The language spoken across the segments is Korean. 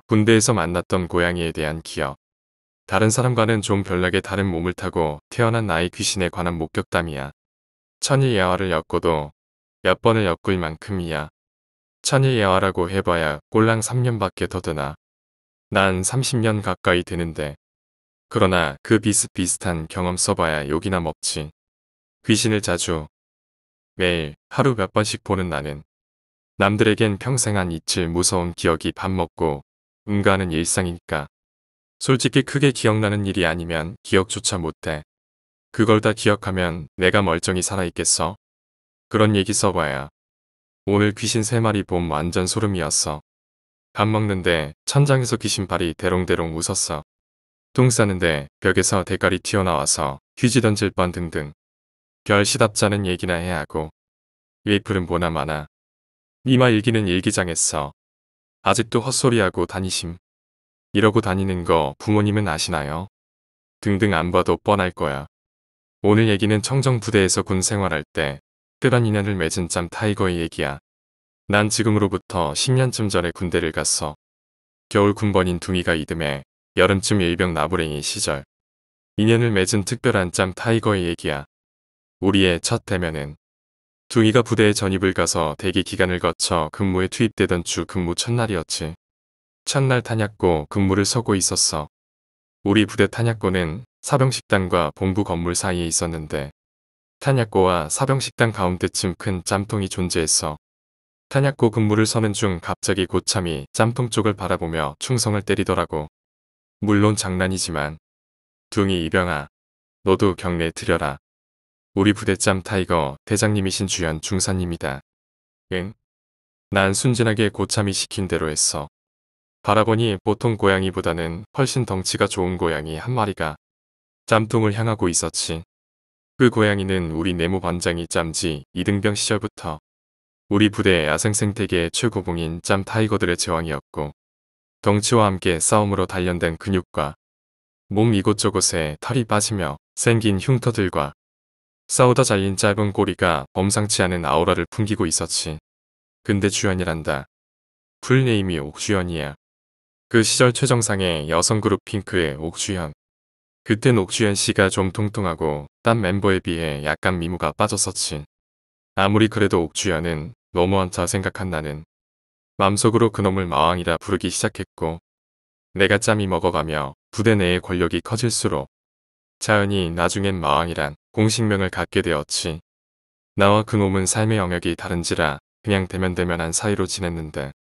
군대에서 만났던 고양이에 대한 기억. 다른 사람과는 좀 별나게 다른 몸을 타고 태어난 나의 귀신에 관한 목격담이야. 천일예화를 엮어도 몇 번을 엮을 만큼이야. 천일예화라고 해봐야 꼴랑 3년밖에 더 드나. 난 30년 가까이 되는데. 그러나 그 비슷비슷한 경험 써봐야 욕이나 먹지. 귀신을 자주, 매일, 하루 몇 번씩 보는 나는 남들에겐 평생 안 잊힐 무서운 기억이 밥 먹고 응가하는 일상이니까. 솔직히 크게 기억나는 일이 아니면 기억조차 못해. 그걸 다 기억하면 내가 멀쩡히 살아있겠어? 그런 얘기 써봐야. 오늘 귀신 3마리 봄 완전 소름이었어. 밥 먹는데 천장에서 귀신발이 대롱대롱 웃었어. 똥 싸는데 벽에서 대가리 튀어나와서 휴지 던질 뻔 등등. 별 시답잖은 얘기나 해야 하고. 웨이플은 보나 마나. 니마 일기는 일기장했어. 아직도 헛소리하고 다니심. 이러고 다니는 거 부모님은 아시나요? 등등 안 봐도 뻔할 거야. 오늘 얘기는 청정부대에서 군 생활할 때 특별한 인연을 맺은 짬 타이거의 얘기야. 난 지금으로부터 10년쯤 전에 군대를 갔어. 겨울 군번인 둥이가 이듬해 여름쯤 일병 나부랭이 시절. 인연을 맺은 특별한 짬 타이거의 얘기야. 우리의 첫 대면은 둥이가 부대에 전입을 가서 대기 기간을 거쳐 근무에 투입되던 주 근무 첫날이었지. 첫날 탄약고 근무를 서고 있었어. 우리 부대 탄약고는 사병식당과 본부 건물 사이에 있었는데 탄약고와 사병식당 가운데쯤 큰 짬통이 존재했어. 탄약고 근무를 서는 중 갑자기 고참이 짬통 쪽을 바라보며 충성을 때리더라고. 물론 장난이지만 둥이 이병아 너도 경례 드려라. 우리 부대 짬 타이거 대장님이신 주연 중사님이다. 응? 난 순진하게 고참이 시킨 대로 했어. 바라보니 보통 고양이보다는 훨씬 덩치가 좋은 고양이 한 마리가 짬통을 향하고 있었지. 그 고양이는 우리 내무반장이 짬지 이등병 시절부터 우리 부대 야생생태계의 최고봉인 짬 타이거들의 제왕이었고 덩치와 함께 싸움으로 단련된 근육과 몸 이곳저곳에 털이 빠지며 생긴 흉터들과 싸우다 잘린 짧은 꼬리가 범상치 않은 아우라를 풍기고 있었지. 근데 주연이란다. 풀네임이 옥주연이야. 그 시절 최정상의 여성그룹 핑크의 옥주연. 그땐 옥주연 씨가 좀 통통하고 딴 멤버에 비해 약간 미모가 빠졌었지. 아무리 그래도 옥주연은 너무한다 생각한 나는 맘속으로 그놈을 마왕이라 부르기 시작했고 내가 짬이 먹어가며 부대 내의 권력이 커질수록 자연히 나중엔 마왕이란 공식명을 갖게 되었지. 나와 그놈은 삶의 영역이 다른지라 그냥 대면대면한 사이로 지냈는데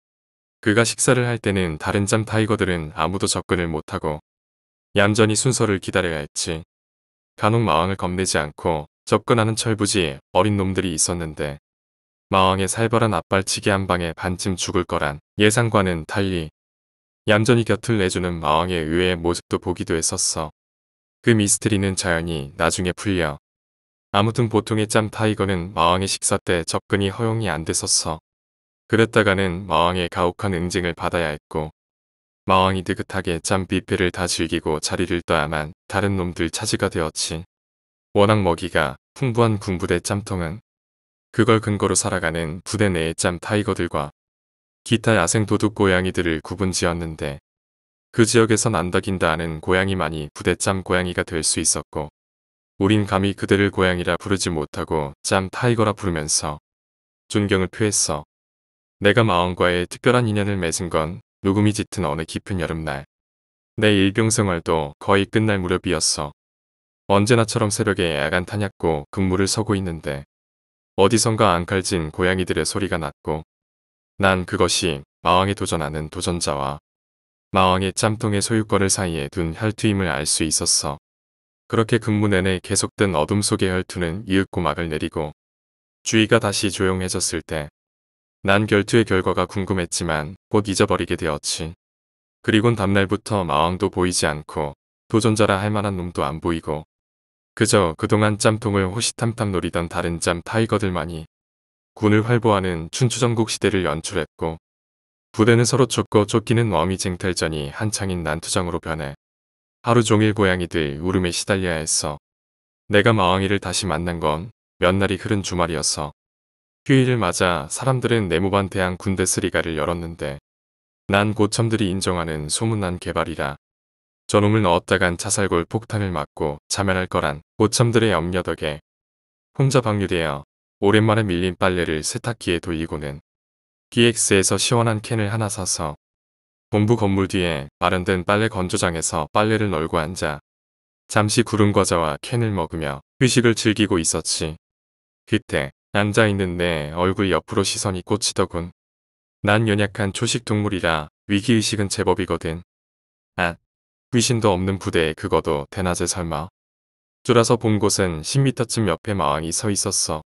그가 식사를 할 때는 다른 짬 타이거들은 아무도 접근을 못하고 얌전히 순서를 기다려야 했지. 간혹 마왕을 겁내지 않고 접근하는 철부지 어린 놈들이 있었는데 마왕의 살벌한 앞발치기 한 방에 반쯤 죽을 거란 예상과는 달리 얌전히 곁을 내주는 마왕의 의외의 모습도 보기도 했었어. 그 미스터리는 자연히 나중에 풀려. 아무튼 보통의 짬 타이거는 마왕의 식사 때 접근이 허용이 안 됐었어. 그랬다가는 마왕의 가혹한 응징을 받아야 했고 마왕이 느긋하게 짬 뷔페를 다 즐기고 자리를 떠야만 다른 놈들 차지가 되었지. 워낙 먹이가 풍부한 군부대 짬통은 그걸 근거로 살아가는 부대 내의 짬 타이거들과 기타 야생 도둑 고양이들을 구분지었는데 그 지역에서 난다긴다 하는 고양이만이 부대 짬 고양이가 될 수 있었고 우린 감히 그들을 고양이라 부르지 못하고 짬 타이거라 부르면서 존경을 표했어. 내가 마왕과의 특별한 인연을 맺은 건 녹음이 짙은 어느 깊은 여름날. 내 일병 생활도 거의 끝날 무렵이었어. 언제나처럼 새벽에 야간 탄약고 근무를 서고 있는데 어디선가 앙칼진 고양이들의 소리가 났고 난 그것이 마왕에 도전하는 도전자와 마왕의 짬통의 소유권을 사이에 둔 혈투임을 알 수 있었어. 그렇게 근무 내내 계속된 어둠 속의 혈투는 이윽고 막을 내리고 주위가 다시 조용해졌을 때 난 결투의 결과가 궁금했지만 곧 잊어버리게 되었지. 그리곤 다음날부터 마왕도 보이지 않고 도전자라 할 만한 놈도 안 보이고 그저 그동안 짬통을 호시탐탐 노리던 다른 짬 타이거들만이 군을 활보하는 춘추전국 시대를 연출했고 부대는 서로 쫓고 쫓기는 어미쟁탈전이 한창인 난투장으로 변해 하루 종일 고양이들 울음에 시달려야 했어. 내가 마왕이를 다시 만난 건 몇 날이 흐른 주말이었어. 휴일을 맞아 사람들은 내무반 대항 군대 쓰리가를 열었는데 난 고참들이 인정하는 소문난 개발이라 저놈을 넣었다간 자살골 폭탄을 맞고 자멸할 거란 고참들의 염려 덕에 혼자 방류되어 오랜만에 밀린 빨래를 세탁기에 돌리고는 PX에서 시원한 캔을 하나 사서 본부 건물 뒤에 마련된 빨래 건조장에서 빨래를 널고 앉아 잠시 구름 과자와 캔을 먹으며 휴식을 즐기고 있었지. 그때 앉아있는 내 얼굴 옆으로 시선이 꽂히더군. 난 연약한 초식 동물이라 위기의식은 제법이거든. 아, 귀신도 없는 부대에 그거도 대낮에 설마. 쫄아서 본 곳은 10m쯤 옆에 마왕이 서 있었어.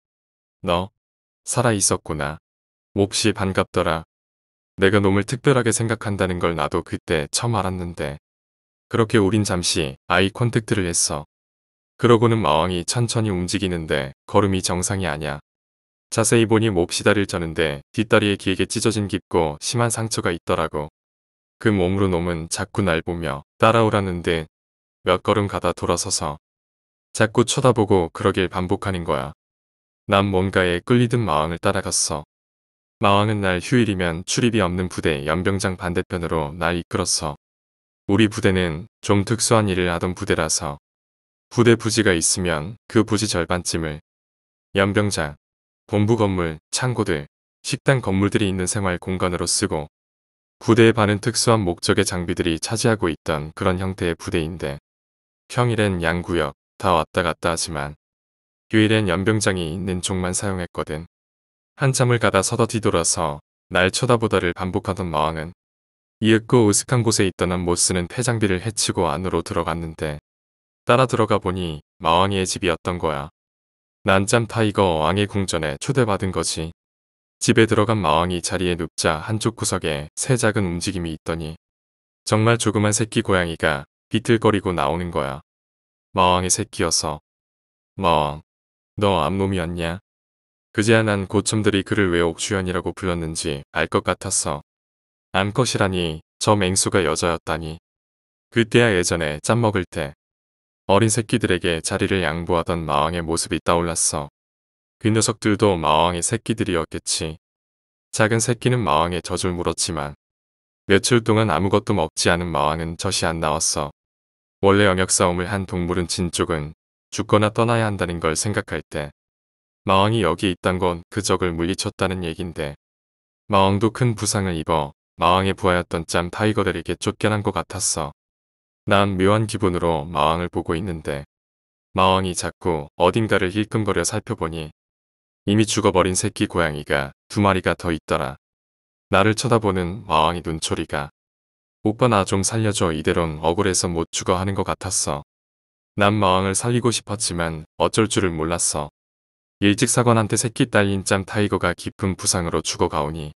너 살아있었구나. 몹시 반갑더라. 내가 놈을 특별하게 생각한다는 걸 나도 그때 처음 알았는데. 그렇게 우린 잠시 아이 컨택트를 했어. 그러고는 마왕이 천천히 움직이는데 걸음이 정상이 아냐. 자세히 보니 몹시 다리를 쩌는데 뒷다리에 길게 찢어진 깊고 심한 상처가 있더라고. 그 몸으로 놈은 자꾸 날 보며 따라오라는데 몇 걸음 가다 돌아서서 자꾸 쳐다보고 그러길 반복하는 거야. 난 뭔가에 끌리듯 마왕을 따라갔어. 마왕은 날 휴일이면 출입이 없는 부대 연병장 반대편으로 날 이끌었어. 우리 부대는 좀 특수한 일을 하던 부대라서 부대 부지가 있으면 그 부지 절반쯤을 연병장, 본부 건물, 창고들, 식당 건물들이 있는 생활 공간으로 쓰고 부대의 반은 특수한 목적의 장비들이 차지하고 있던 그런 형태의 부대인데 평일엔 양구역 다 왔다 갔다 하지만 휴일엔 연병장이 있는 쪽만 사용했거든. 한참을 가다 서더 뒤돌아서 날 쳐다보다를 반복하던 마왕은 이윽고 으슥한 곳에 있던 한 못쓰는 폐장비를 헤치고 안으로 들어갔는데 따라 들어가 보니 마왕이의 집이었던 거야. 난짬 타이거 왕의 궁전에 초대받은 거지. 집에 들어간 마왕이 자리에 눕자 한쪽 구석에 새 작은 움직임이 있더니 정말 조그만 새끼 고양이가 비틀거리고 나오는 거야. 마왕의 새끼여서. 마왕, 너 암놈이었냐? 그제야 난 고첨들이 그를 왜 옥주연이라고 불렀는지 알 것 같았어. 암컷이라니 저 맹수가 여자였다니. 그때야 예전에 짬 먹을 때 어린 새끼들에게 자리를 양보하던 마왕의 모습이 떠올랐어. 그 녀석들도 마왕의 새끼들이었겠지. 작은 새끼는 마왕의 젖을 물었지만 며칠 동안 아무것도 먹지 않은 마왕은 젖이 안 나왔어. 원래 영역 싸움을 한 동물은 진쪽은 죽거나 떠나야 한다는 걸 생각할 때 마왕이 여기에 있단 건 그 적을 물리쳤다는 얘긴데 마왕도 큰 부상을 입어 마왕의 부하였던 짬 타이거들에게 쫓겨난 것 같았어. 난 묘한 기분으로 마왕을 보고 있는데 마왕이 자꾸 어딘가를 힐끔거려 살펴보니 이미 죽어버린 새끼 고양이가 2마리가 더 있더라. 나를 쳐다보는 마왕의 눈초리가 오빠 나 좀 살려줘 이대론 억울해서 못 죽어 하는 것 같았어. 난 마왕을 살리고 싶었지만 어쩔 줄을 몰랐어. 일찍 사관한테 새끼 딸린 짬 타이거가 깊은 부상으로 죽어가오니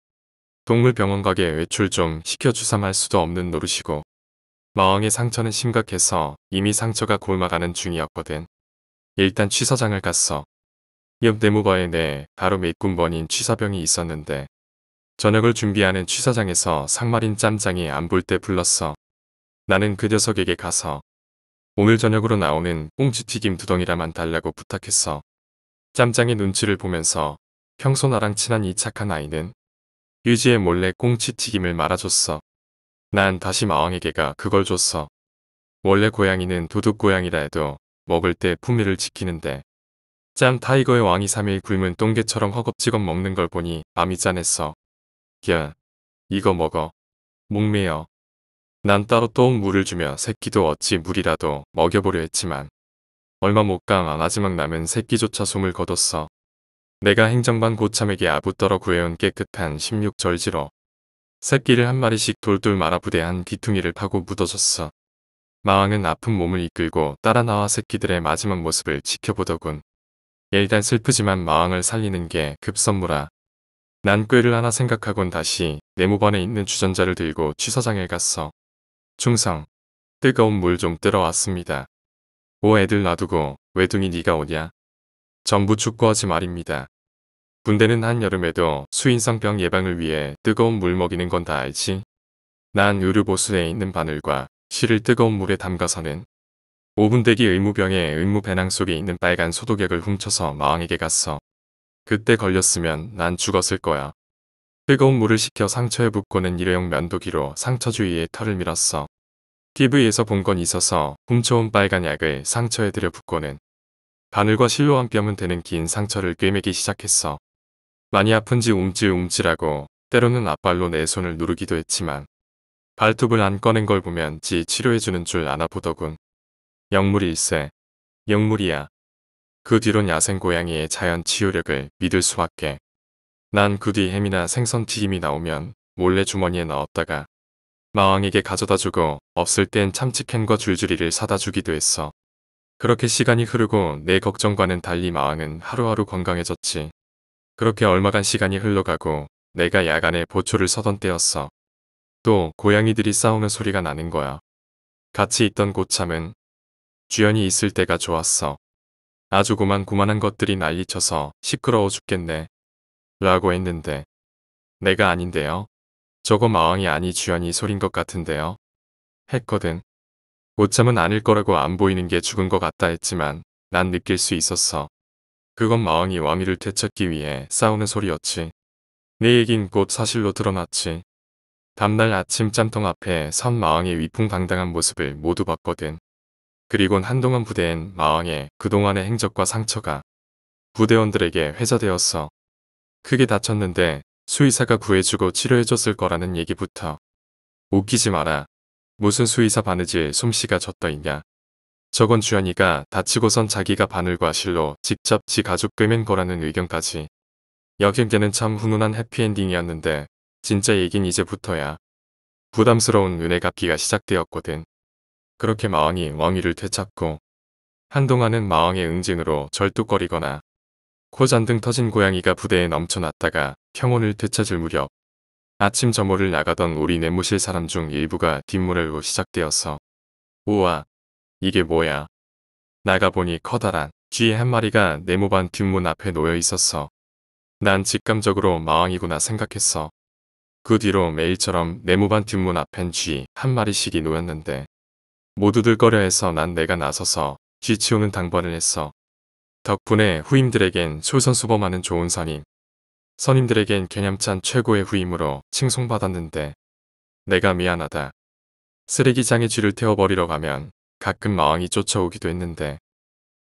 동물병원 가게 외출 좀 시켜주삼할 수도 없는 노릇이고 마왕의 상처는 심각해서 이미 상처가 골마가는 중이었거든. 일단 취사장을 갔어. 옆 내무바에 내 바로 밑군번인 취사병이 있었는데 저녁을 준비하는 취사장에서 상마린 짬장이 안 볼 때 불렀어. 나는 그 녀석에게 가서 오늘 저녁으로 나오는 꽁치튀김 2덩이라만 달라고 부탁했어. 짬장의 눈치를 보면서 평소 나랑 친한 이 착한 아이는 유지에 몰래 꽁치튀김을 말아줬어. 난 다시 마왕에게가 그걸 줬어. 원래 고양이는 도둑고양이라 해도 먹을 때 품위를 지키는데 짬 타이거의 왕이 3일 굶은 똥개처럼 허겁지겁 먹는 걸 보니 마음이 짠했어. 야, 이거 먹어. 목매여. 난 따로 또 물을 주며 새끼도 어찌 물이라도 먹여보려 했지만 얼마 못 가 마지막 남은 새끼조차 숨을 거뒀어. 내가 행정반 고참에게 아부떨어 구해온 깨끗한 16절지로 새끼를 한 마리씩 돌돌 말아 부대한 귀퉁이를 파고 묻어줬어. 마왕은 아픈 몸을 이끌고 따라 나와 새끼들의 마지막 모습을 지켜보더군. 일단 슬프지만 마왕을 살리는 게 급선무라. 난 꾀를 하나 생각하곤 다시 내무반에 있는 주전자를 들고 취사장에 갔어. 충성, 뜨거운 물 좀 뜨러 왔습니다. 오 애들 놔두고 외둥이 네가 오냐? 전부 축구하지 말입니다. 군대는 한여름에도 수인성병 예방을 위해 뜨거운 물 먹이는 건 다 알지? 난 의료보수대에 있는 바늘과 실을 뜨거운 물에 담가서는 5분 대기 의무병의 의무 배낭 속에 있는 빨간 소독약을 훔쳐서 마왕에게 갔어. 그때 걸렸으면 난 죽었을 거야. 뜨거운 물을 식혀 상처에 붓고는 일회용 면도기로 상처 주위에 털을 밀었어. TV에서 본 건 있어서 훔쳐온 빨간 약을 상처에 들여 붓고는 바늘과 실로 한 뼘은 되는 긴 상처를 꿰매기 시작했어. 많이 아픈지 움찔움찔하고 때로는 앞발로 내 손을 누르기도 했지만 발톱을 안 꺼낸 걸 보면 지 치료해주는 줄 아나 보더군. 영물일세. 영물이야. 그 뒤론 야생 고양이의 자연 치유력을 믿을 수밖에. 난 그 뒤 햄이나 생선 튀김이 나오면 몰래 주머니에 넣었다가 마왕에게 가져다 주고 없을 땐 참치캔과 줄줄이를 사다 주기도 했어. 그렇게 시간이 흐르고 내 걱정과는 달리 마왕은 하루하루 건강해졌지. 그렇게 얼마간 시간이 흘러가고 내가 야간에 보초를 서던 때였어. 또 고양이들이 싸우는 소리가 나는 거야. 같이 있던 고참은 주연이 있을 때가 좋았어. 아주 고만고만한 것들이 난리쳐서 시끄러워 죽겠네. 라고 했는데 내가 아닌데요. 저거 마왕이 아니 주연이 소린 것 같은데요. 했거든. 고참은 아닐 거라고 안 보이는 게 죽은 것 같다 했지만 난 느낄 수 있었어. 그건 마왕이 왕위를 되찾기 위해 싸우는 소리였지. 내 얘긴 곧 사실로 드러났지. 다음날 아침 짬통 앞에 선 마왕의 위풍당당한 모습을 모두 봤거든. 그리곤 한동안 부대엔 마왕의 그동안의 행적과 상처가 부대원들에게 회자되었어. 크게 다쳤는데 수의사가 구해주고 치료해줬을 거라는 얘기부터. 웃기지 마라. 무슨 수의사 바느질 솜씨가 젖떠있냐. 저건 주연이가 다치고선 자기가 바늘과 실로 직접 지 가죽 꿰맨 거라는 의견까지. 여경계는 참 훈훈한 해피엔딩이었는데 진짜 얘긴 이제부터야. 부담스러운 은혜 갚기가 시작되었거든. 그렇게 마왕이 왕위를 되찾고 한동안은 마왕의 응징으로 절뚝거리거나 코잔등 터진 고양이가 부대에 넘쳐났다가 평온을 되찾을 무렵 아침 점호를 나가던 우리 내무실 사람 중 일부가 뒷문을로 시작되었어. 우와, 이게 뭐야. 나가보니 커다란 쥐 한 마리가 네모반 뒷문 앞에 놓여 있었어. 난 직감적으로 마왕이구나 생각했어. 그 뒤로 매일처럼 네모반 뒷문 앞엔 쥐 한 마리씩이 놓였는데 모두들 꺼려해서 난 내가 나서서 쥐 치우는 당번을 했어. 덕분에 후임들에겐 솔선수범하는 좋은 선임, 선임들에겐 개념찬 최고의 후임으로 칭송받았는데 내가 미안하다. 쓰레기장에 쥐를 태워버리러 가면 가끔 마왕이 쫓아오기도 했는데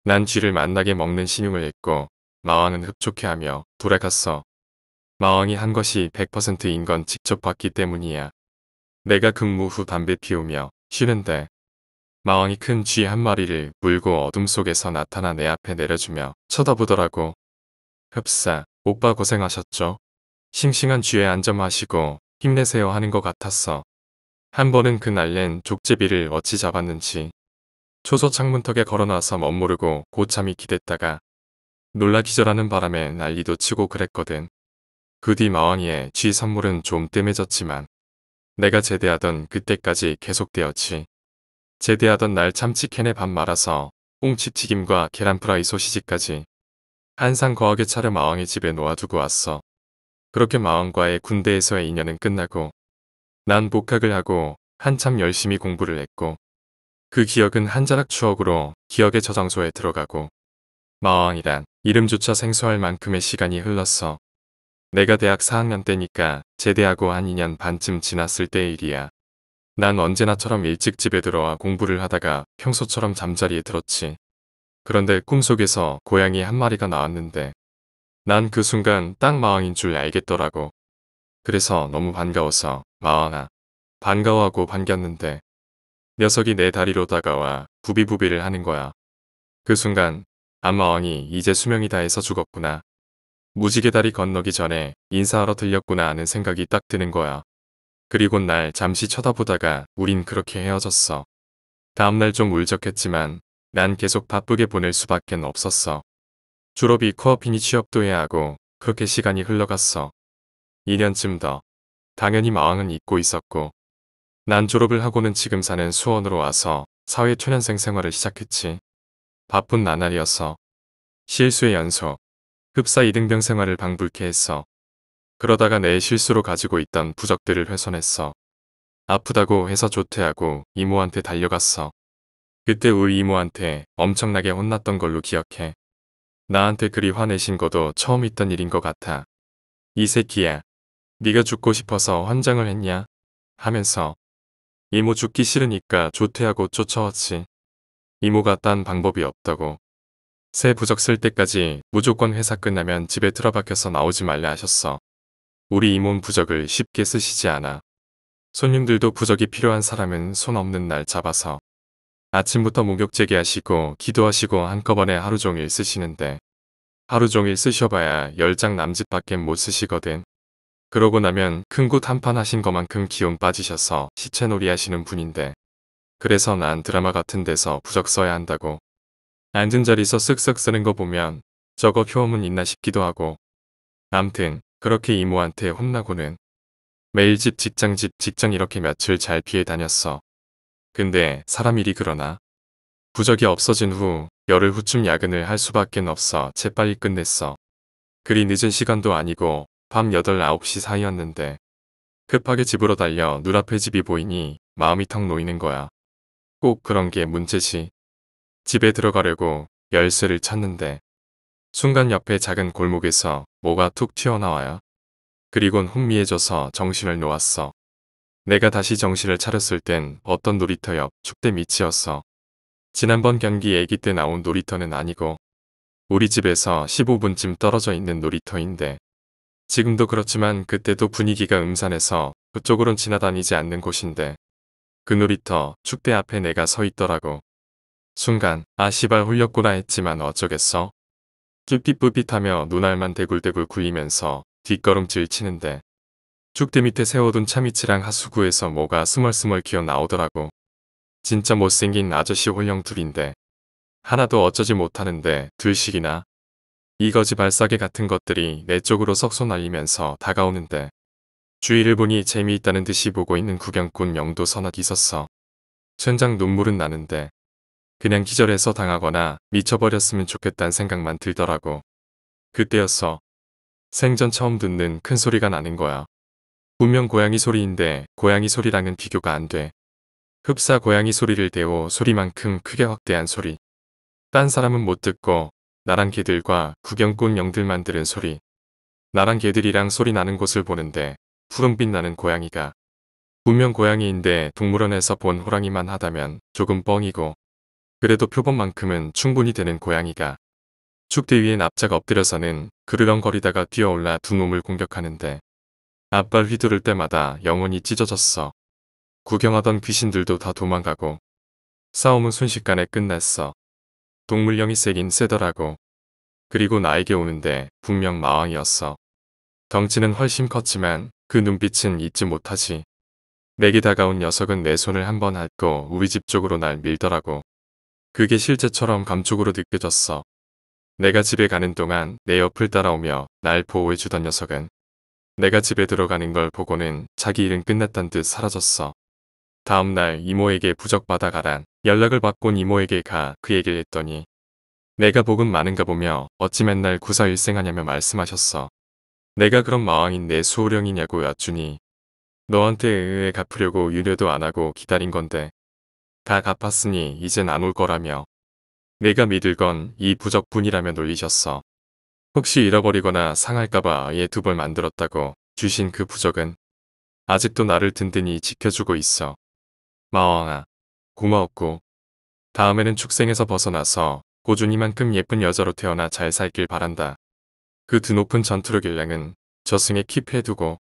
난 쥐를 만나게 먹는 신용을 했고 마왕은 흡족해하며 돌아갔어. 마왕이 한 것이 100%인 건 직접 봤기 때문이야. 내가 근무 후 담배 피우며 쉬는데 마왕이 큰 쥐 한 마리를 물고 어둠 속에서 나타나 내 앞에 내려주며 쳐다보더라고. 흡사, 오빠 고생하셨죠? 싱싱한 쥐에 앉아마시고 힘내세요 하는 것 같았어. 한 번은 그 날랜 족제비를 어찌 잡았는지 초소 창문턱에 걸어놔서 멋모르고 고참이 기댔다가 놀라 기절하는 바람에 난리도 치고 그랬거든. 그 뒤 마왕이의 쥐 선물은 좀 뜸해졌지만 내가 제대하던 그때까지 계속되었지. 제대하던 날 참치캔에 밥 말아서 꽁치튀김과 계란 프라이 소시지까지 한상 거하게 차려 마왕의 집에 놓아두고 왔어. 그렇게 마왕과의 군대에서의 인연은 끝나고 난 복학을 하고 한참 열심히 공부를 했고 그 기억은 한 자락 추억으로 기억의 저장소에 들어가고 마왕이란 이름조차 생소할 만큼의 시간이 흘렀어. 내가 대학 4학년 때니까 제대하고 한 2년 반쯤 지났을 때의 일이야. 난 언제나처럼 일찍 집에 들어와 공부를 하다가 평소처럼 잠자리에 들었지. 그런데 꿈속에서 고양이 한 마리가 나왔는데 난 그 순간 딱 마왕인 줄 알겠더라고. 그래서 너무 반가워서 마왕아 반가워하고 반겼는데 녀석이 내 다리로 다가와 부비부비를 하는 거야. 그 순간 암마왕이 이제 수명이 다해서 죽었구나. 무지개 다리 건너기 전에 인사하러 들렸구나 하는 생각이 딱 드는 거야. 그리곤 날 잠시 쳐다보다가 우린 그렇게 헤어졌어. 다음날 좀 울적했지만 난 계속 바쁘게 보낼 수밖엔 없었어. 졸업이 코앞이니 취업도 해야 하고 그렇게 시간이 흘러갔어. 2년쯤 더. 당연히 마왕은 잊고 있었고 난 졸업을 하고는 지금 사는 수원으로 와서 사회 초년생 생활을 시작했지. 바쁜 나날이었어. 실수의 연속. 흡사 2등병 생활을 방불케 했어. 그러다가 내 실수로 가지고 있던 부적들을 훼손했어. 아프다고 해서 조퇴하고 이모한테 달려갔어. 그때 우리 이모한테 엄청나게 혼났던 걸로 기억해. 나한테 그리 화내신 것도 처음 있던 일인 것 같아. 이 새끼야. 네가 죽고 싶어서 환장을 했냐? 하면서 이모 죽기 싫으니까 조퇴하고 쫓아왔지. 이모가 딴 방법이 없다고. 새 부적 쓸 때까지 무조건 회사 끝나면 집에 틀어박혀서 나오지 말라 하셨어. 우리 이모는 부적을 쉽게 쓰시지 않아. 손님들도 부적이 필요한 사람은 손 없는 날 잡아서 아침부터 목욕제기 하시고 기도하시고 한꺼번에 하루 종일 쓰시는데 하루 종일 쓰셔봐야 10장 남짓밖에 못 쓰시거든. 그러고 나면 큰 곳 한판 하신 것만큼 기운 빠지셔서 시체놀이 하시는 분인데 그래서 난 드라마 같은 데서 부적 써야 한다고. 앉은 자리서 쓱쓱 쓰는 거 보면 저거 효험은 있나 싶기도 하고. 암튼 그렇게 이모한테 혼나고는 매일 집 직장 집 직장 이렇게 며칠 잘 피해 다녔어. 근데 사람 일이 그러나 부적이 없어진 후 열흘 후쯤 야근을 할 수밖엔 없어 재빨리 끝냈어. 그리 늦은 시간도 아니고 밤 8, 9시 사이였는데 급하게 집으로 달려 눈앞에 집이 보이니 마음이 턱 놓이는 거야. 꼭 그런 게 문제지. 집에 들어가려고 열쇠를 찾는데 순간 옆에 작은 골목에서 뭐가 툭 튀어나와요. 그리곤 혼미해져서 정신을 놓았어. 내가 다시 정신을 차렸을 땐 어떤 놀이터 옆 축대 밑이었어. 지난번 경기 애기 때 나온 놀이터는 아니고 우리 집에서 15분쯤 떨어져 있는 놀이터인데 지금도 그렇지만 그때도 분위기가 음산해서 그쪽으론 지나다니지 않는 곳인데 그 놀이터 축대 앞에 내가 서 있더라고. 순간 아 시발 홀렸구나 했지만 어쩌겠어. 뀨삣뀨삣하며 눈알만 대굴대굴 굴리면서 뒷걸음질 치는데 축대 밑에 세워둔 차미치랑 하수구에서 뭐가 스멀스멀 기어 나오더라고. 진짜 못생긴 아저씨 홀령 둘인데 하나도 어쩌지 못하는데 둘씩이나 이거지 발사계 같은 것들이 내 쪽으로 석소 날리면서 다가오는데 주위를 보니 재미있다는 듯이 보고 있는 구경꾼 영도 서너 있었어. 쇳장 눈물은 나는데 그냥 기절해서 당하거나 미쳐버렸으면 좋겠다는 생각만 들더라고. 그때였어. 생전 처음 듣는 큰 소리가 나는 거야. 분명 고양이 소리인데 고양이 소리랑은 비교가 안 돼. 흡사 고양이 소리를 대오 소리만큼 크게 확대한 소리. 딴 사람은 못 듣고 나랑 개들과 구경꾼 영들만 들은 소리. 나랑 개들이랑 소리 나는 곳을 보는데 푸른빛 나는 고양이가. 분명 고양이인데 동물원에서 본 호랑이만 하다면 조금 뻥이고 그래도 표본만큼은 충분히 되는 고양이가 축대 위에 납작 엎드려서는 그르렁거리다가 뛰어올라 두 놈을 공격하는데 앞발 휘두를 때마다 영혼이 찢어졌어. 구경하던 귀신들도 다 도망가고 싸움은 순식간에 끝났어. 동물령이 세긴 세더라고. 그리고 나에게 오는데 분명 마왕이었어. 덩치는 훨씬 컸지만 그 눈빛은 잊지 못하지. 내게 다가온 녀석은 내 손을 한번 핥고 우리 집 쪽으로 날 밀더라고. 그게 실제처럼 감촉으로 느껴졌어. 내가 집에 가는 동안 내 옆을 따라오며 날 보호해주던 녀석은 내가 집에 들어가는 걸 보고는 자기 일은 끝났단 듯 사라졌어. 다음날 이모에게 부적 받아가란 연락을 받곤 이모에게 가 그 얘기를 했더니 내가 복은 많은가 보며 어찌 맨날 구사일생하냐며 말씀하셨어. 내가 그럼 마왕인 내 수호령이냐고 여쭈니 너한테 의회 갚으려고 유료도 안 하고 기다린 건데 다 갚았으니 이젠 안 올 거라며 내가 믿을 건 이 부적뿐이라며 놀리셨어. 혹시 잃어버리거나 상할까봐 아예 두 벌 만들었다고 주신 그 부적은 아직도 나를 든든히 지켜주고 있어. 마왕아, 고마웠고 다음에는 축생에서 벗어나서 고준이만큼 예쁜 여자로 태어나 잘 살길 바란다. 그 드높은 전투력 일량은 저승에 킵해두고